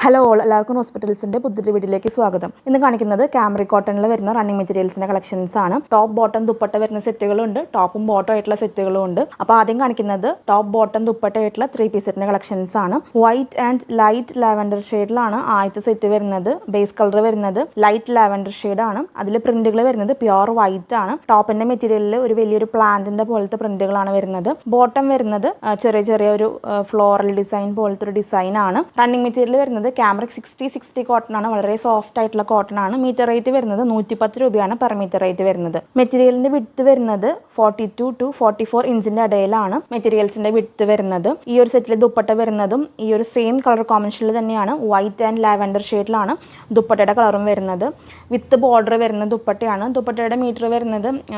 Hello all, എല്ലാവർക്കും ഹോസ്പിറ്റൽസിന്റെ പുതിയ വീഡിയോയിലേക്ക് സ്വാഗതം. ഇന്ന് കാണിക്കുന്നത് കാമറി കോട്ടണിൽ വരുന്ന റണ്ണിങ് മെറ്റീരിയൽസിന്റെ കളക്ഷൻസ് ആണ്. ടോപ്പ് ബോട്ടം ദുപ്പട്ട വരുന്ന സെറ്റുകളും ഉണ്ട്, ടോപ്പും ബോട്ടം ആയിട്ടുള്ള സെറ്റുകളും ഉണ്ട്. അപ്പോൾ ആദ്യം കാണിക്കുന്നത് ടോപ്പ് ബോട്ടം ദുപ്പട്ട ആയിട്ടുള്ള 3-piece സെറ്റിന്റെ കളക്ഷൻസ് ആണ്. വൈറ്റ് ആൻഡ് ലൈറ്റ് ലാവൻഡർ ഷെയ്ഡിലാണ് ആദ്യത്തെ സെറ്റ് വരുന്നത്. ബേസ് കളർ വരുന്നത് ലൈറ്റ് ലാവൻഡർ ഷെയ്ഡ് ആണ്. അതിൽ പ്രിന്റുകൾ വരുന്നത് പ്യുവർ വൈറ്റ് ആണ്. ടോപ്പിന്റെ മെറ്റീരിയലിൽ ഒരു വലിയൊരു പ്ലാന്റിന്റെ പോലത്തെ പ്രിന്റുകളാണ് വരുന്നത്. ബോട്ടം വരുന്നത് ചെറിയ ഒരു ഫ്ലോറൽ ഡിസൈൻ പോലത്തെ ഒരു ഡിസൈൻ ആണ്. റണ്ണിങ് മെറ്റീരിയൽ വരുന്നത് കാമറിക് 60 കോട്ടൺ ആണ്. വളരെ സോഫ്റ്റ് ആയിട്ടുള്ള കോട്ടൺ ആണ്. മീറ്റർ റേറ്റ് വരുന്നത് 110 രൂപയാണ് പെർ മീറ്റർ റേറ്റ് വരുന്നത്. മെറ്റീരിയലിന്റെ വിഡ്ത്ത് വരുന്നത് 42 to 44 ഇഞ്ചിന്റെ ഇടയിലാണ് മെറ്റീരിയൽസിന്റെ വിഡ്ത്ത് വരുന്നത്. ഈ ഒരു സെറ്റിൽ ദുപ്പട്ട വരുന്നതും ഈ ഒരു സെയിം കളർ കോമ്പിനേഷനിൽ തന്നെയാണ്. വൈറ്റ് ആൻഡ് ലാവൻഡർ ഷെയ്ഡിലാണ് ദുപ്പട്ടയുടെ കളറും വരുന്നത്. വിത്ത് ബോർഡർ വരുന്ന ദുപ്പട്ടയാണ്. ദുപ്പട്ടയുടെ മീറ്റർ വരുന്നത്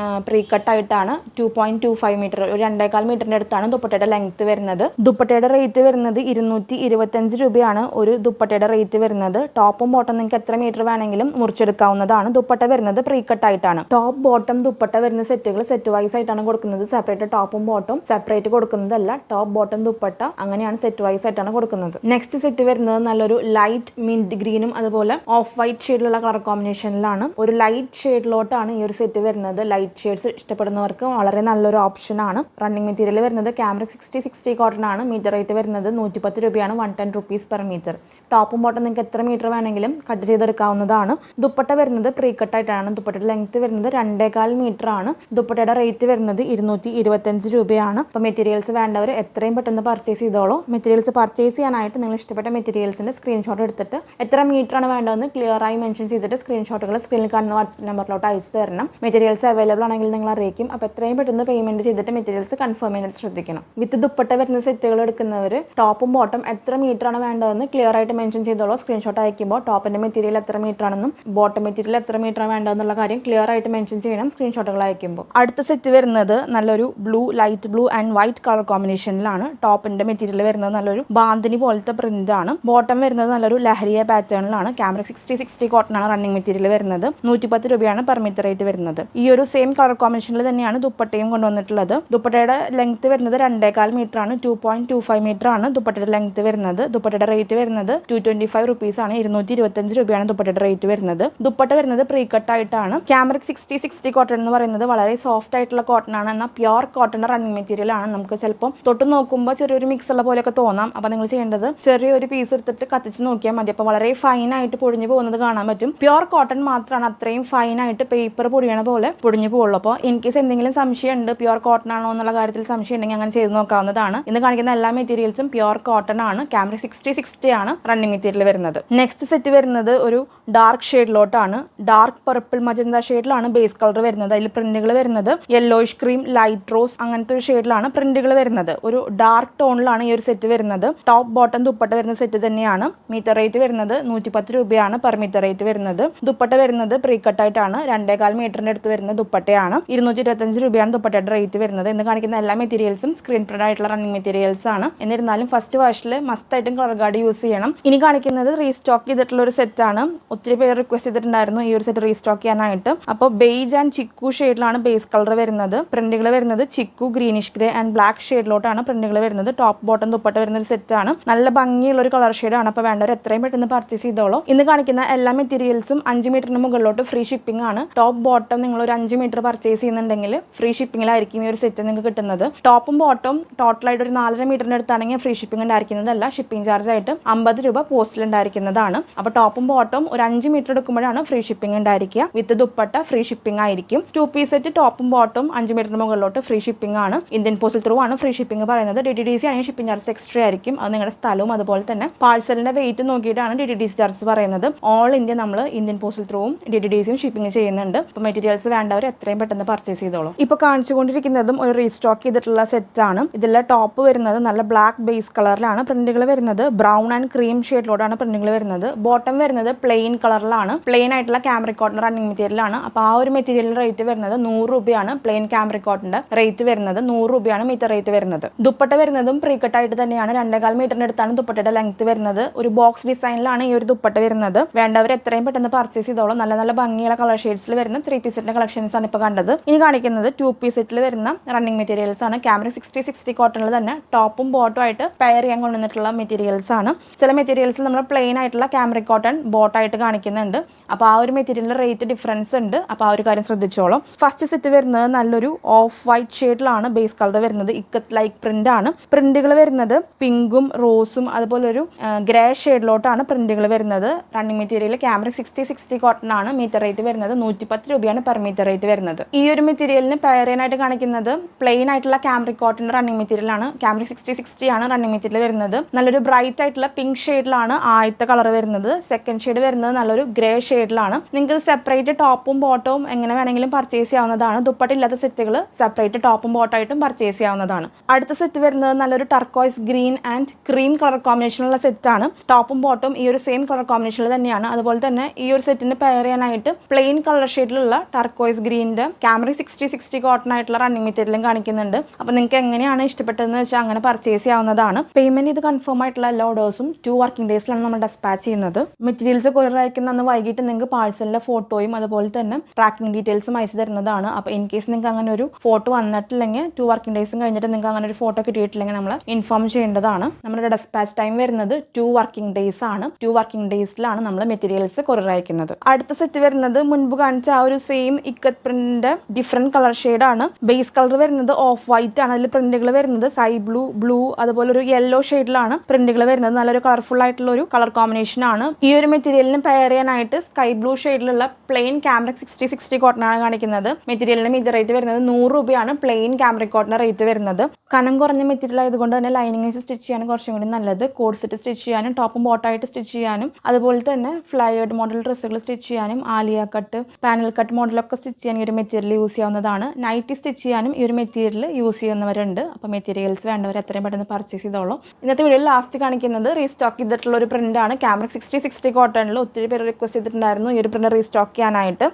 പ്രീ കട്ട് ആയിട്ടാണ്. 2.25 മീറ്റർ, ഒരു 2.25 മീറ്ററിന്റെ അടുത്താണ് ദുപ്പട്ടയുടെ ലെങ്ത് വരുന്നത്. ദുപ്പട്ടയുടെ റേറ്റ് വരുന്നത് 225 രൂപയാണ് ഒരു ദുപ്പട്ടയുടെ റേറ്റ് വരുന്നത്. ടോപ്പും ബോട്ടം നിങ്ങൾക്ക് എത്ര മീറ്റർ വേണമെങ്കിലും മുറിച്ചെടുക്കാവുന്നതാണ്. ദുപ്പട്ട വരുന്നത് പ്രീ കട്ട് ആയിട്ടാണ്. ടോപ്പ് ബോട്ടം ദുപ്പട്ട വരുന്ന സെറ്റുകൾ സെറ്റ് വൈസ് ആയിട്ടാണ് കൊടുക്കുന്നത്. സെപ്പറേറ്റ് ടോപ്പും ബോട്ടും സെപ്പറേറ്റ് കൊടുക്കുന്നതല്ല. ടോപ്പ് ബോട്ടം ദുപ്പട്ട അങ്ങനെയാണ് സെറ്റ് വൈസ് ആയിട്ടാണ് കൊടുക്കുന്നത്. നെക്സ്റ്റ് സെറ്റ് വരുന്നത് നല്ലൊരു ലൈറ്റ് മിന്റ് ഗ്രീനും അതുപോലെ ഓഫ് വൈറ്റ് ഷെയ്ഡിലുള്ള കളർ കോമ്പിനേഷനിലാണ്. ഒരു ലൈറ്റ് ഷെയ്ഡിലോട്ടാണ് ഈ ഒരു സെറ്റ് വരുന്നത്. ലൈറ്റ് ഷെയ്ഡ്സ് ഇഷ്ടപ്പെടുന്നവർക്ക് വളരെ നല്ലൊരു ഓപ്ഷൻ ആണ്. റണ്ണിങ് മെറ്റീരിയൽ വരുന്നത് കാമറിക് 60 കോട്ടൺ ആണ്. മീറ്റർ റേറ്റ് വരുന്നത് 110 രൂപയാണ്, 110 rupees പെർ മീറ്റർ. ടോപ്പും ബോട്ടം നിങ്ങൾക്ക് എത്ര മീറ്റർ വേണമെങ്കിലും കട്ട് ചെയ്തെടുക്കാവുന്നതാണ്. ദുപ്പട്ട വരുന്നത് പ്രീ കട്ട് ആയിട്ടാണ്. ദുപ്പട്ടയുടെ ലെങ്ത് വരുന്നത് 2.25 മീറ്റർ ആണ്. ദുപ്പട്ടയുടെ റേറ്റ് വരുന്നത് 225 രൂപയാണ്. അപ്പോൾ മെറ്റീരിയൽസ് വേണ്ടവർ എത്രയും പെട്ടെന്ന് പർച്ചേസ് ചെയ്തോളൂ. മെറ്റീരിയൽസ് പർച്ചേസ് ചെയ്യാനായിട്ട് നിങ്ങൾ ഇഷ്ടപ്പെട്ട മെറ്റീരിയൽസിന്റെ സ്ക്രീൻഷോട്ട് എടുത്തിട്ട് എത്ര മീറ്റർ ആണ് വേണ്ടതെന്ന് ക്ലിയർ ആയി മെൻഷൻ ചെയ്തിട്ട് സ്ക്രീൻഷോട്ടുകൾ സ്ക്രീനിൽ കാണുന്ന വാട്സ്ആപ്പ് നമ്പറിലോട്ട് അയച്ചു തരണം. മെറ്റീരിയൽസ് അവൈലബിൾ ആണെങ്കിൽ നിങ്ങൾ അറിയിക്കും. അപ്പോൾ എത്രയും പെട്ടെന്ന് പേയ്മെന്റ് ചെയ്തിട്ട് മെറ്റീരിയൽസ് കൺഫേം ചെയ്യാനായിട്ട് ശ്രദ്ധിക്കണം. വിത്ത് ദുപ്പട്ട വരുന്ന സെറ്റുകൾ എടുക്കുന്നവർ ടോപ്പും ബോട്ടം എത്ര മീറ്റർ ആണ് വേണ്ടതെന്ന് ക്ലിയർ ആയിട്ട് മെൻഷൻ ചെയ്തോളൂ. സ്ക്രീൻഷോട്ട് അയക്കുമ്പോൾ ടോപ്പിന്റെ മെറ്റീരിയൽ എത്ര മീറ്റർ ആണെന്നും ബോട്ടം മെറ്റീരിയൽ എത്ര മീറ്റർ വേണ്ടതെന്നുള്ള കാര്യം ക്ലിയർ ആയിട്ട് മെൻഷൻ ചെയ്യണം സ്ക്രീൻഷോട്ടുകൾ അയക്കുമ്പോൾ. അടുത്ത സെറ്റ് വരുന്നത് നല്ലൊരു blue, light blue and white colour കോമ്പിനേഷനിലാണ്. ടോപ്പിന്റെ മെറ്റീരിയൽ വരുന്നത് നല്ലൊരു ബാന്തിനി പോലത്തെ പ്രിന്റ് ആണ്. ബോട്ടം വരുന്നത് നല്ലൊരു ലഹരിയ പാറ്റേണിലാണ്. കാമറിക് 60 കോട്ടൺ ആണ് റണ്ണിങ് മെറ്റീരിയൽ വരുന്നത്. 110 രൂപയാണ് പെർ മീറ്റർ റേറ്റ് വരുന്നത്. ഈ ഒരു സെയിം കളർ കോമ്പിനേഷനിൽ തന്നെയാണ് ദുപ്പട്ടയും കൊണ്ടുവന്നിട്ടുള്ളത്. ദുപ്പട്ടയുടെ ലെങ്ത് വരുന്നത് 2.25 മീറ്റർ ആണ്. 2.25 മീറ്റർ ആണ് ദുപ്പട്ടയുടെ ലെങ്ത് വരുന്നത്. ദുപ്പട്ടയുടെ റേറ്റ് വരുന്നത് 225 rupees ആണ്. 225 രൂപയാണ് ദുപ്പട്ടയുടെ റേറ്റ് വരുന്നത്. ദുപ്പട്ട വരുന്നത് പ്രീ കട്ട് ആയിട്ടാണ്. കാമറിക് 60 കോട്ടൺ എന്ന് പറയുന്നത് വളരെ സോഫ്റ്റ് ആയിട്ടുള്ള കോട്ടൺ ആണ്. എന്നാൽ പ്യുവർ കോട്ടന്റെ റണ്ണിങ് മെറ്റീരിയൽ ആണ്. നമുക്ക് ചിലപ്പോൾ തൊട്ട് നോക്കുമ്പോൾ ചെറിയൊരു മിക്സ് ഉള്ള പോലെയൊക്കെ തോന്നാം. അപ്പോൾ നിങ്ങൾ ചെയ്യേണ്ടത് ചെറിയൊരു പീസ് എടുത്തിട്ട് കത്തിച്ച് നോക്കിയാൽ മതി. അപ്പോൾ വളരെ ഫൈൻ ആയിട്ട് പൊടിഞ്ഞു പോകുന്നത് കാണാൻ പറ്റും. പ്യുവർ കോട്ടൺ മാത്രമാണ് അത്രയും ഫൈൻ ആയിട്ട് പേപ്പർ പൊടിയണ പോലെ പൊടിഞ്ഞു പോകുള്ളൂ. അപ്പോൾ ഇൻ കേസ് എന്തെങ്കിലും സംശയം ഉണ്ട്, പ്യുവർ കോട്ടൺ ആണോ എന്നുള്ള കാര്യത്തിൽ സംശയം ഉണ്ടെങ്കിൽ അങ്ങനെ ചെയ്ത് നോക്കാവുന്നതാണ്. ഇന്ന് കാണിക്കുന്ന എല്ലാ മെറ്റീരിയൽസും പ്യുവർ കോട്ടൺ ആണ്. കാമറിക് 60 ആണ് റണ്ണിങ് മെറ്റീരിയൽ വരുന്നത്. നെക്സ്റ്റ് സെറ്റ് വരുന്നത് ഒരു ഡാർക്ക് ഷെയ്ഡിലോട്ടാണ്. ഡാർക്ക് പർപ്പിൾ മജന്ത ഷെയ്ഡിലാണ് ബേസ് കളർ വരുന്നത്. അതിൽ പ്രിന്റുകൾ വരുന്നത് യെല്ലോയിഷ് ക്രീം, ലൈറ്റ് റോസ് അങ്ങനത്തെ ഒരു ഷെയ്ഡിലാണ് പ്രിന്റുകൾ വരുന്നത്. ഒരു ഡാർക്ക് ടോണിലാണ് ഈ ഒരു സെറ്റ് വരുന്നത്. ടോപ്പ് ബോട്ടം ദുപ്പട്ട വരുന്ന സെറ്റ് തന്നെയാണ്. മീറ്റർ റേറ്റ് വരുന്നത് 110 രൂപയാണ് പെർ മീറ്റർ റേറ്റ് വരുന്നത്. ദുപ്പട്ട വരുന്നത് പ്രീ കട്ട് ആയിട്ടാണ്. 2.25 മീറ്ററിന്റെ അടുത്ത് വരുന്ന ദുപ്പട്ടയാണ്. 225 രൂപയാണ് ദുപ്പട്ടയുടെ റേറ്റ് വരുന്നത്. ഇന്ന് കാണിക്കുന്ന എല്ലാ മെറ്റീരിയൽസും സ്ക്രീൻ പ്രിന്റ് ആയിട്ടുള്ള റണ്ണിങ് മെറ്റീരിയൽസ് ആണ്. എന്നിരുന്നാലും ഫസ്റ്റ് വാഷിൽ മസ്റ്റായിട്ടും കളർ ഗാർഡ് യൂസ് ചെയ്യണം. ഇനി കാണിക്കുന്നത് റീസ്റ്റോക്ക് ചെയ്തിട്ടുള്ള ഒരു സെറ്റ് ആണ്. ഒത്തിരി പേര് റിക്വസ്റ്റ് ചെയ്തിട്ടുണ്ടായിരുന്നു ഈ ഒരു സെറ്റ് റീസ്റ്റോക്ക് ചെയ്യാനായിട്ട്. അപ്പോൾ ബേജ് ആൻഡ് ചിക്കു ഷെയ്ഡിലാണ് ബേസ് കളർ വരുന്നത്. പ്രിന്റുകൾ വരുന്നത് ചിക്കു, ഗ്രീനിഷ് ഗ്രേ ആൻഡ് ബ്ലാക്ക് ഷെയ്ഡിലോട്ടാണ് പ്രിന്റുകൾ വരുന്നത്. ടോപ്പ് ബോട്ടം ദുപ്പട്ട വരുന്ന ഒരു സെറ്റ് ആണ്. നല്ല ഭംഗിയുള്ള ഒരു കളർ ഷെയ്ഡാണ്. അപ്പോൾ വേണ്ടവർ എത്രയും പെട്ടെന്ന് പർച്ചേസ് ചെയ്തോളൂ. ഇന്ന് കാണിക്കുന്ന എല്ലാ മെറ്റീരിയൽസും 5 മീറ്ററിന് മുകളിലോട്ട് ഫ്രീ ഷിപ്പിംഗ് ആണ്. ടോപ്പ് ബോട്ടം നിങ്ങൾ ഒരു 5 മീറ്റർ പർച്ചേസ് ചെയ്യുന്നുണ്ടെങ്കിൽ ഫ്രീ ഷിപ്പിംഗിലായിരിക്കും ഈ ഒരു സെറ്റ് നിങ്ങൾക്ക് കിട്ടുന്നത്. ടോപ്പും ബോട്ടും ടോട്ടലായിട്ട് ഒരു 4.5 മീറ്ററിന്റെ അടുത്താണെങ്കിൽ ഫ്രീ ഷിപ്പിംഗ് ഉണ്ടായിരിക്കുന്നതല്ല. ഷിപ്പിംഗ് ചാർജ് ആയിട്ട് 50 രൂപ പോസ്റ്റിൽ ഉണ്ടായിരിക്കുന്നതാണ്. അപ്പോൾ ടോപ്പും ബോട്ടും ഒരു 5 മീറ്റർ എടുക്കുമ്പോഴാണ് ഫ്രീ ഷിപ്പിംഗ് ഉണ്ടായിരിക്കുക. വിത്ത് ദുപ്പട്ട ഫ്രീ ഷിപ്പിംഗ് ആയിരിക്കും. 2-piece സെറ്റ് ടോപ്പും ബോട്ടും 5 മീറ്ററിന് മുകളിലോട്ട് ഫ്രീ ഷിപ്പിംഗ് ആണ്. ഇന്ത്യൻ പോസ്റ്റൽ ത്രൂ ആണ് ഫ്രീ ഷിപ്പിംഗ് പറയുന്നത്. DTDC ആണെങ്കിൽ ഷിപ്പിംഗ് ചാർജ് എക്സ്ട്രാ ആയിരിക്കും. അത് നിങ്ങളുടെ സ്ഥലവും അതുപോലെ തന്നെ പാഴ്സലിന്റെ വെയിറ്റ് നോക്കിയിട്ടാണ് DTDC ചാർജ് പറയുന്നത്. ഓൾ ഇന്ത്യ നമ്മൾ ഇന്ത്യൻ പോസ്റ്റൽ ത്രൂവും DTDCയും ഷിപ്പിംഗ് ചെയ്യുന്നുണ്ട്. അപ്പോൾ മെറ്റീരിയൽസ് വേണ്ടവർ എത്രയും പെട്ടെന്ന് പർച്ചേസ് ചെയ്തോളൂ. ഇപ്പോൾ കാണിച്ചുകൊണ്ടിരിക്കുന്നതും ഒരു റീസ്റ്റോക്ക് ചെയ്തിട്ടുള്ള സെറ്റ് ആണ്. ഇതിലെ ടോപ്പ് വരുന്നത് നല്ല ബ്ലാക്ക് ബേസ് കളറിലാണ്. പ്രിന്റുകൾ വരുന്നത് ബ്രൗൺ ആൻഡ് ക്രീം ഷെയ്ഡിലോട്ടാണ് പ്രിന്റുകൾ വരുന്നത്. ബോട്ടം വരുന്നത് പ്ലെയിൻ കളറിലാണ്. പ്ലെയിൻ ആയിട്ടുള്ള കാമറിക് കോട്ടൺ റണ്ണിങ് മെറ്റീരിയൽ ആണ്. അപ്പോൾ ആ ഒരു മെറ്റീരിയൽ റേറ്റ് വരുന്നത് 100 രൂപയാണ്. പ്ലെയിൻ കാമറിക് കോട്ടന്റെ റേറ്റ് വരുന്നത് 100 രൂപയാണ് മീറ്റർ റേറ്റ് വരുന്നത്. ദുപ്പട്ട വരുന്നതും പ്രീ കട്ട് ആയിട്ട് തന്നെയാണ്. 2.25 മീറ്ററിന്റെ അടുത്താണ് ദുപ്പട്ടയുടെ ലെങ്ത് വരുന്നത്. ഒരു ബോക്സ് ഡിസൈനിലാണ് ഈ ഒരു ദുപ്പട്ട വരുന്നത്. വേണ്ടവർ എത്രയും പെട്ടെന്ന് പർച്ചേസ് ചെയ്തോളൂ. നല്ല നല്ല ഭംഗിയുള്ള കളർ ഷെയ്ഡ്സിൽ വരുന്ന 3-piece സെറ്റിന്റെ കളക്ഷൻസ് ആണ് ഇപ്പോൾ കണ്ടത്. ഇനി കാണിക്കുന്നത് 2-piece സെറ്റിൽ വരുന്ന റണ്ണിങ് മെറ്റീരിയൽസ് ആണ്. കാമറിക് 60 കോട്ടണിൽ തന്നെ ടോപ്പും ബോട്ടും ആയിട്ട് പെയർ ചെയ്യാൻ കൊണ്ടുവന്നിട്ടുള്ള മെറ്റീരിയൽസ് ആണ്. ചില മെറ്റീരിയൽ മെറ്റീരിയൽസിൽ നമ്മൾ പ്ലെയിൻ ആയിട്ടുള്ള കാമറിക് കോട്ടൺ ബോട്ടായിട്ട് കാണിക്കുന്നുണ്ട്. അപ്പോൾ ആ ഒരു മെറ്റീരിയലിൻ്റെ റേറ്റ് ഡിഫറൻസ് ഉണ്ട്. അപ്പോൾ ആ ഒരു കാര്യം ശ്രദ്ധിച്ചോളൂ. ഫസ്റ്റ് സെറ്റ് വരുന്നത് നല്ലൊരു ഓഫ് വൈറ്റ് ഷെയ്ഡിലാണ് ബേസ് കളർ വരുന്നത്. ഇക്കത്ത് ലൈക്ക് പ്രിന്റ് ആണ്. പ്രിന്റുകൾ വരുന്നത് പിങ്കും റോസും അതുപോലെ ഒരു ഗ്രേ ഷെയ്ഡിലോട്ടാണ് പ്രിന്റുകൾ വരുന്നത്. റണ്ണിങ് മെറ്റീരിയൽ കാമറിക് 60 കോട്ടൺ ആണ്. മീറ്റർ റേറ്റ് വരുന്നത് 110 രൂപയാണ് പെർ മീറ്റർ റേറ്റ് വരുന്നത്. ഈ ഒരു മെറ്റീരിയലിന് പെയറായിട്ട് കാണിക്കുന്നത് പ്ലെയിൻ ആയിട്ടുള്ള കാമറിക് കോട്ടൺ റണ്ണിങ് മെറ്റീരിയൽ ആണ്. കാമറിക് 60 ആണ് റണ്ണിങ് മെറ്റീരിയൽ വരുന്നത്. നല്ലൊരു ബ്രൈറ്റ് ആയിട്ടുള്ള പിങ്ക് ഷെയ്ഡിലാണ് ആദ്യത്തെ കളർ വരുന്നത്. സെക്കൻഡ് ഷെയ്ഡ് വരുന്നത് നല്ലൊരു ഗ്രേ ഷെയ്ഡിലാണ്. നിങ്ങൾക്ക് സെപ്പറേറ്റ് ടോപ്പും ബോട്ടവും എങ്ങനെ വേണമെങ്കിലും പർച്ചേസ് ചെയ്യാവുന്നതാണ്. ദുപ്പട്ടയില്ലാത്ത സെറ്റുകൾ സെപ്പറേറ്റ് ടോപ്പും ബോട്ടായിട്ടും പർച്ചേസ് ചെയ്യാവുന്നതാണ്. അടുത്ത സെറ്റ് വരുന്നത് നല്ലൊരു turquoise green and cream colour കോമ്പിനേഷനുള്ള സെറ്റാണ്. ടോപ്പും ബോട്ടും ഈ ഒരു സെയിം കളർ കോമ്പിനേഷനിൽ തന്നെയാണ്. അതുപോലെ തന്നെ ഈ ഒരു സെറ്റിന് പെയർ ചെയ്യാനായിട്ട് പ്ലെയിൻ കളർ ഷെയ്ഡിലുള്ള ടർക്കോയ്സ് ഗ്രീനിന്റെ കാമറിക് 60 കോട്ടൺ ആയിട്ടുള്ള റണ്ണിങ് മെറ്റീരിയലും കാണിക്കുന്നുണ്ട്. അപ്പോൾ നിങ്ങൾക്ക് എങ്ങനെയാണ് ഇഷ്ടപ്പെട്ടതെന്ന് വെച്ചാൽ അങ്ങനെ പർച്ചേസ് ചെയ്യാവുന്നതാണ്. പേയ്മെന്റ് ഇത് കൺഫേം ആയിട്ടുള്ള എല്ലാ ഓർഡേഴ്സും 2 വർക്കിംഗ് ഡേയ്സിലാണ് നമ്മൾ ഡെസ്പാച്ച് ചെയ്യുന്നത്. മെറ്റീരിയൽസ് കൊറിയർ അയക്കുന്ന അന്ന് വൈകിട്ട് നിങ്ങൾക്ക് പാഴ്സലിലെ ഫോട്ടോയും അതുപോലെ തന്നെ ട്രാക്കിംഗ് ഡീറ്റെയിൽസും അയച്ചു തരുന്നതാണ്. അപ്പോൾ ഇൻ കേസ് നിങ്ങൾക്ക് അങ്ങനെ ഒരു ഫോട്ടോ വന്നിട്ടില്ലെങ്കിൽ 2 വർക്കിംഗ് ഡേയ്സും കഴിഞ്ഞിട്ട് നിങ്ങൾക്ക് അങ്ങനെ ഒരു ഫോട്ടോ കിട്ടിയിട്ടില്ലെങ്കിൽ നമ്മൾ ഇൻഫോം ചെയ്യേണ്ടതാണ്. നമ്മുടെ ഡെസ്പാച്ച് ടൈം വരുന്നത് 2 വർക്കിംഗ് ഡേയ്സ് ആണ്. 2 വർക്കിംഗ് ഡേയ്സിലാണ് നമ്മൾ മെറ്റീരിയൽസ് കൊറിയർ അയക്കുന്നത്. അടുത്ത സെറ്റ് വരുന്നത് മുൻപ് കാണിച്ച ആ ഒരു സെയിം ഇക്കത്ത് പ്രിന്റിന്റെ ഡിഫറെന്റ് കളർ ഷെയ്ഡാണ്. ബേസ് കളർ വരുന്നത് ഓഫ് വൈറ്റ് ആണ്. അതിൽ പ്രിന്റുകൾ വരുന്നത് സ്കൈ ബ്ലൂ, ബ്ലൂ അതുപോലെ ഒരു യെല്ലോ ഷെയ്ഡിലാണ് പ്രിന്റുകൾ വരുന്നത്. നല്ലൊരു കളർഫുൾ ആയിട്ടുള്ള ഒരു കളർ കോമ്പിനേഷൻ ആണ്. ഈ ഒരു മെറ്റീരിയലിന് പെയർ ചെയ്യാനായിട്ട് സ്കൈ ബ്ലൂ ഷെയ്ഡിലുള്ള പ്ലെയിൻ കാമറിക് 60 കോട്ടൺ ആണ് കാണിക്കുന്നത്. മെറ്റീരിയലിന് മീറ്റർ റേറ്റ് വരുന്നത് 100 രൂപയാണ് പ്ലെയിൻ കാമറിക് കോട്ടൺ റേറ്റ് വരുന്നത്. കനം കുറഞ്ഞ മെറ്റീരിയൽ ആയതുകൊണ്ട് തന്നെ ലൈനിങ് സ്റ്റിച്ച് ചെയ്യാനും കുറച്ചും കൂടി നല്ലത്. കോഡ് സെറ്റ് സ്റ്റിച്ച് ചെയ്യാനും ടോപ്പും ബോട്ടായിട്ട് സ്റ്റിച്ച് ചെയ്യാനും അതുപോലെ തന്നെ ഫ്ലയേർഡ് മോഡൽ ഡ്രസ്സുകൾ സ്റ്റിച്ച് ചെയ്യാനും ആലിയ കട്ട്, പാനൽ കട്ട് മോഡലൊക്കെ സ്റ്റിച്ച് ചെയ്യാൻ ഈ ഒരു മെറ്റീരിയൽ യൂസ് ചെയ്യാവുന്നതാണ്. നൈറ്റി സ്റ്റിച്ച് ചെയ്യാനും ഈ ഒരു മെറ്റീരിയൽ യൂസ് ചെയ്യുന്നവരുണ്ട്. അപ്പോൾ മെറ്റീരിയൽസ് വേണ്ടവർ എത്രയും പെട്ടെന്ന് പർച്ചേസ് ചെയ്തോളൂ. ഇന്നത്തെ വീഡിയോയിൽ ലാസ്റ്റ് കാണിക്കുന്നത് റീസ്റ്റോക്ക് ചെയ്തിട്ടുള്ള ഒരു പ്രിന്റാണ്. കാമറിക് 60 കോട്ടണിൽ ഒത്തിരി പേര് റിക്വസ്റ്റ് ചെയ്തിട്ടുണ്ടായിരുന്നു ഈ ഒരു പ്രിന്റ് റീസ്റ്റോക്ക് ചെയ്യാനായിട്ട്.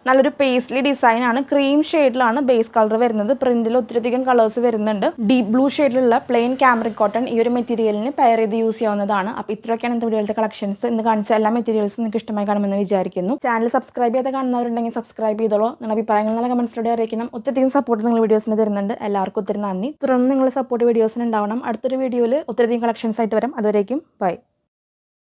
നല്ലൊരു പേസ്ലി ഡിസൈൻ ആണ്. ക്രീം ഷെയ്ഡിലാണ് ബേസ് കളർ വരുന്നത്. പ്രിന്റിൽ ഒത്തിരിയധികം കളേഴ്സ് വരുന്നുണ്ട്. ഡീപ് ബ്ലൂ ഷെയ്ഡിലുള്ള പ്ലെയിൻ കാമറിക് കോട്ടൺ ഈ ഒരു മെറ്റീരിയലിന് പെയർ ചെയ്ത് യൂസ് ചെയ്യാവുന്നതാണ്. അപ്പോൾ ഇത്രയൊക്കെയാണ് ഇന്നത്തെ വീഡിയോയിലത്തെ കളക്ഷൻസ്. ഇന്ന് കാണിച്ച എല്ലാ മെറ്റീരിയൽസും നിങ്ങൾക്ക് ഇഷ്ടമായി കാണുമെന്ന് വിചാരിക്കുന്നു. ചാനൽ സബ്സ്ക്രൈബ് ചെയ്ത് കാണുന്നവരുണ്ടെങ്കിൽ സബ്സ്ക്രൈബ് ചെയ്തോളൂ. നിങ്ങളുടെ അഭിപ്രായങ്ങൾ നല്ല കമന്റ്സിലൂടെ അറിയിക്കണം. ഒത്തിരിയധികം സപ്പോർട്ട് നിങ്ങൾ വീഡിയോസിന് തരുന്നുണ്ട്. എല്ലാവർക്കും ഒത്തിരി നന്ദി. തുടർന്ന് നിങ്ങൾ സപ്പോർട്ട് വീഡിയോസിന് ഉണ്ടാവണം. അടുത്തൊരു വീഡിയോയിൽ ഒത്തിരിയധികം കളക്ഷൻസ് ആയിട്ട് വരാം. അതുവരേക്കും ബൈ.